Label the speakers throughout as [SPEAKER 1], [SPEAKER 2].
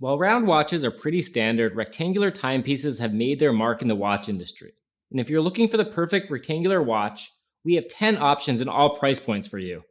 [SPEAKER 1] While round watches are pretty standard, rectangular timepieces have made their mark in the watch industry. And if you're looking for the perfect rectangular watch, we have 10 options in all price points for you.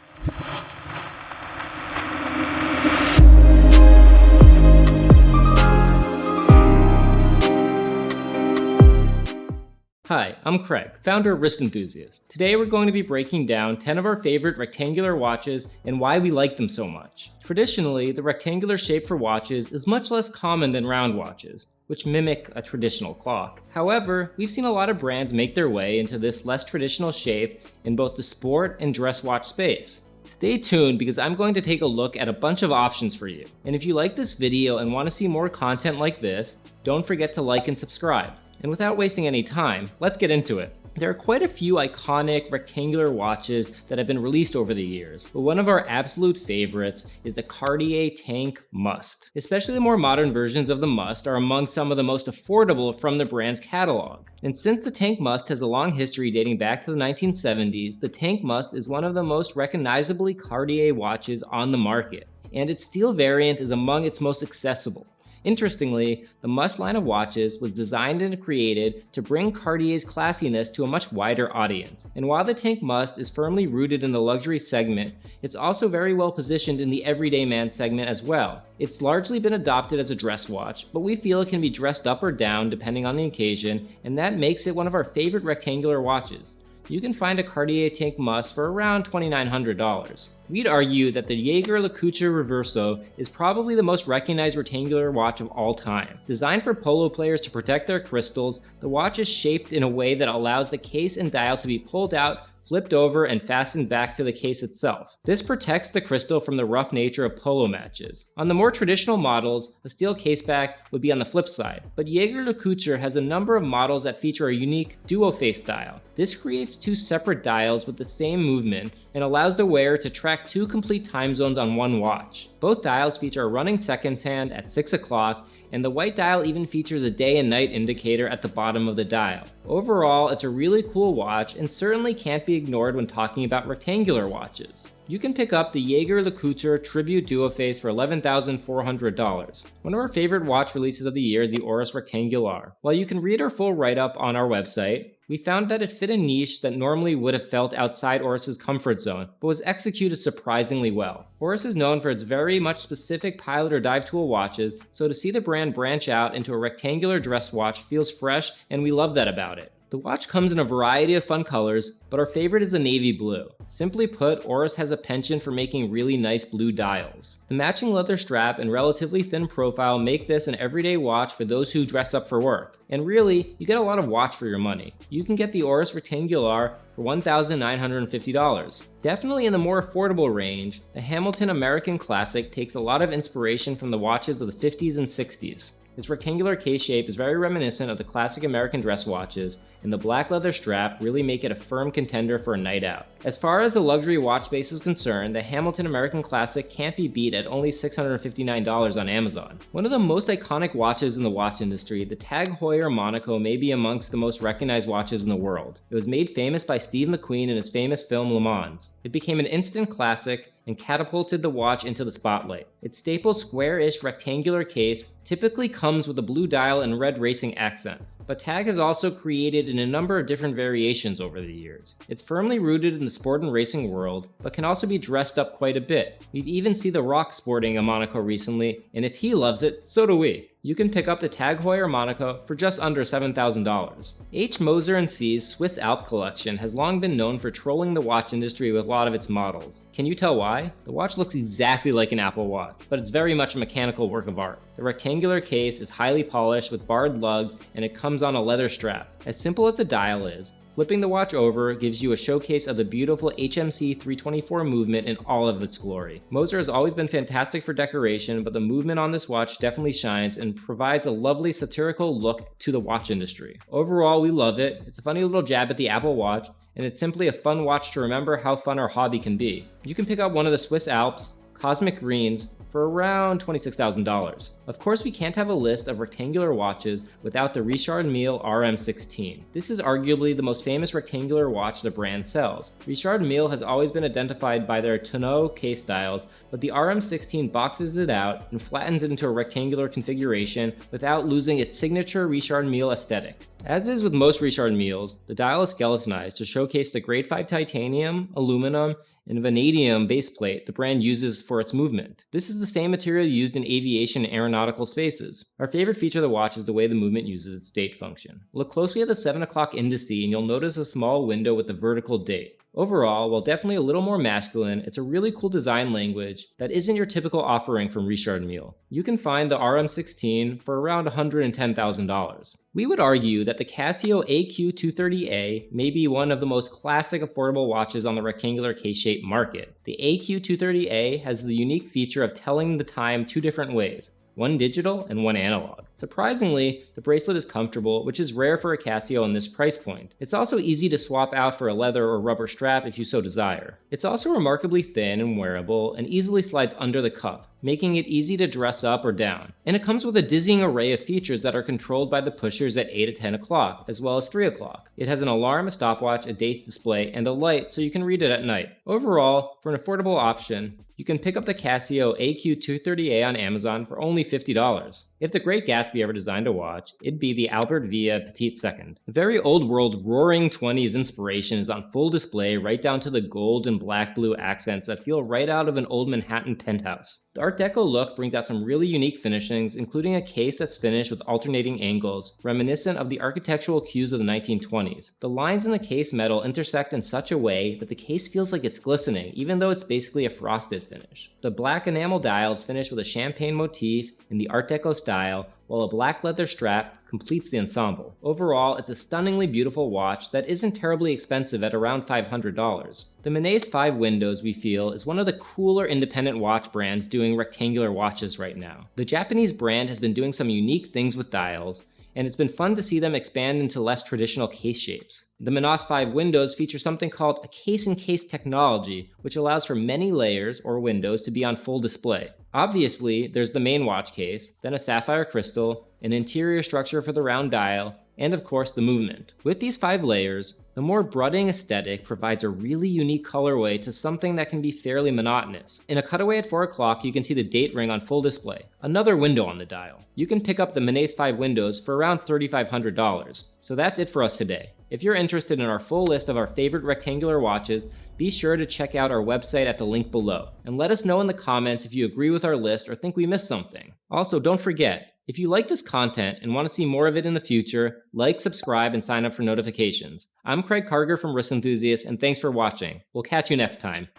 [SPEAKER 1] Hi, I'm Craig, founder of Wrist Enthusiast. Today we're going to be breaking down 10 of our favorite rectangular watches and why we like them so much. Traditionally, the rectangular shape for watches is much less common than round watches, which mimic a traditional clock. However, we've seen a lot of brands make their way into this less traditional shape in both the sport and dress watch space. Stay tuned because I'm going to take a look at a bunch of options for you. And if you like this video and want to see more content like this, don't forget to like and subscribe. And without wasting any time, let's get into it. There are quite a few iconic rectangular watches that have been released over the years, but one of our absolute favorites is the Cartier Tank Must. Especially the more modern versions of the Must are among some of the most affordable from the brand's catalog. And since the Tank Must has a long history dating back to the 1970s, the Tank Must is one of the most recognizably Cartier watches on the market, and its steel variant is among its most accessible. Interestingly, the Must line of watches was designed and created to bring Cartier's classiness to a much wider audience. And while the Tank Must is firmly rooted in the luxury segment, it's also very well positioned in the everyday man segment as well. It's largely been adopted as a dress watch, but we feel it can be dressed up or down depending on the occasion, and that makes it one of our favorite rectangular watches. You can find a Cartier Tank Must for around $2,900. We'd argue that the Jaeger-LeCoultre Reverso is probably the most recognized rectangular watch of all time. Designed for polo players to protect their crystals, the watch is shaped in a way that allows the case and dial to be pulled out, flipped over, and fastened back to the case itself. This protects the crystal from the rough nature of polo matches. On the more traditional models, a steel caseback would be on the flip side, but Jaeger-LeCoultre has a number of models that feature a unique duo-face dial. This creates two separate dials with the same movement and allows the wearer to track two complete time zones on one watch. Both dials feature a running seconds hand at 6 o'clock, and the white dial even features a day and night indicator at the bottom of the dial. Overall, it's a really cool watch and certainly can't be ignored when talking about rectangular watches. You can pick up the Jaeger-LeCoultre Tribute Duo Face for $11,400. One of our favorite watch releases of the year is the Oris Rectangular. While you can read our full write-up on our website, we found that it fit a niche that normally would have felt outside Oris's comfort zone, but was executed surprisingly well. Oris is known for its very much specific pilot or dive tool watches, so to see the brand branch out into a rectangular dress watch feels fresh, and we love that about it. The watch comes in a variety of fun colors, but our favorite is the navy blue. Simply put, Oris has a penchant for making really nice blue dials. The matching leather strap and relatively thin profile make this an everyday watch for those who dress up for work. And really, you get a lot of watch for your money. You can get the Oris Rectangular for $1,950. Definitely in the more affordable range, the Hamilton American Classic takes a lot of inspiration from the watches of the 50s and 60s. Its rectangular case shape is very reminiscent of the classic American dress watches, and the black leather strap really make it a firm contender for a night out. As far as the luxury watch space is concerned, the Hamilton American Classic can't be beat at only $659 on Amazon. One of the most iconic watches in the watch industry, the TAG Heuer Monaco may be amongst the most recognized watches in the world. It was made famous by Steve McQueen in his famous film Le Mans. It became an instant classic and catapulted the watch into the spotlight. Its staple square-ish rectangular case typically comes with a blue dial and red racing accents, but TAG has also created in a number of different variations over the years. It's firmly rooted in the sport and racing world, but can also be dressed up quite a bit. We've even seen The Rock sporting a Monaco recently, and if he loves it, so do we. You can pick up the TAG Heuer Monaco for just under $7,000. H. Moser Cie's Swiss Alp collection has long been known for trolling the watch industry with a lot of its models. Can you tell why? The watch looks exactly like an Apple Watch, but it's very much a mechanical work of art. The rectangular case is highly polished with barred lugs, and it comes on a leather strap. As simple as the dial is, flipping the watch over gives you a showcase of the beautiful HMC 324 movement in all of its glory. Moser has always been fantastic for decoration, but the movement on this watch definitely shines and provides a lovely satirical look to the watch industry. Overall, we love it. It's a funny little jab at the Apple Watch, and it's simply a fun watch to remember how fun our hobby can be. You can pick up one of the Swiss Alps, Cosmic Greens, for around $26,000. Of course, we can't have a list of rectangular watches without the Richard Mille RM16. This is arguably the most famous rectangular watch the brand sells. Richard Mille has always been identified by their tonneau case styles, but the RM16 boxes it out and flattens it into a rectangular configuration without losing its signature Richard Mille aesthetic. As is with most Richard Milles, the dial is skeletonized to showcase the grade 5 titanium, aluminum, and vanadium baseplate the brand uses for its movement. This is the same material used in aviation and aeronautical spaces. Our favorite feature of the watch is the way the movement uses its date function. Look closely at the 7 o'clock indice and you'll notice a small window with the vertical date. Overall, while definitely a little more masculine, it's a really cool design language that isn't your typical offering from Richard Mille. You can find the RM16 for around $110,000. We would argue that the Casio AQ230A may be one of the most classic affordable watches on the rectangular case-shaped market. The AQ230A has the unique feature of telling the time two different ways, one digital and one analog. Surprisingly, the bracelet is comfortable, which is rare for a Casio in this price point. It's also easy to swap out for a leather or rubber strap if you so desire. It's also remarkably thin and wearable and easily slides under the cuff, making it easy to dress up or down. And it comes with a dizzying array of features that are controlled by the pushers at 8 and 10 o'clock, as well as 3 o'clock. It has an alarm, a stopwatch, a date display, and a light so you can read it at night. Overall, for an affordable option, you can pick up the Casio AQ230A on Amazon for only $50. If the Great Gatsby ever designed a watch, it'd be the Albert Villa Petite second. The very old world roaring 20s inspiration is on full display right down to the gold and black blue accents that feel right out of an old Manhattan penthouse. The Art Deco look brings out some really unique finishings, including a case that's finished with alternating angles, reminiscent of the architectural cues of the 1920s. The lines in the case metal intersect in such a way that the case feels like it's glistening, even though it's basically a frosted finish. The black enamel dial is finished with a champagne motif in the Art Deco style, while a black leather strap completes the ensemble. Overall, it's a stunningly beautiful watch that isn't terribly expensive at around $500. The Minase 5 Windows, we feel, is one of the cooler independent watch brands doing rectangular watches right now. The Japanese brand has been doing some unique things with dials, and it's been fun to see them expand into less traditional case shapes. The Minase 5 Windows feature something called a case-in-case technology, which allows for many layers or windows to be on full display. Obviously, there's the main watch case, then a sapphire crystal, an interior structure for the round dial, and of course the movement. With these 5 layers, the more brooding aesthetic provides a really unique colorway to something that can be fairly monotonous. In a cutaway at 4 o'clock, you can see the date ring on full display, another window on the dial. You can pick up the Minase 5 Windows for around $3,500. So that's it for us today. If you're interested in our full list of our favorite rectangular watches, be sure to check out our website at the link below, and let us know in the comments if you agree with our list or think we missed something. Also, don't forget, if you like this content and want to see more of it in the future, like, subscribe, and sign up for notifications. I'm Craig Karger from Wrist Enthusiast, and thanks for watching. We'll catch you next time.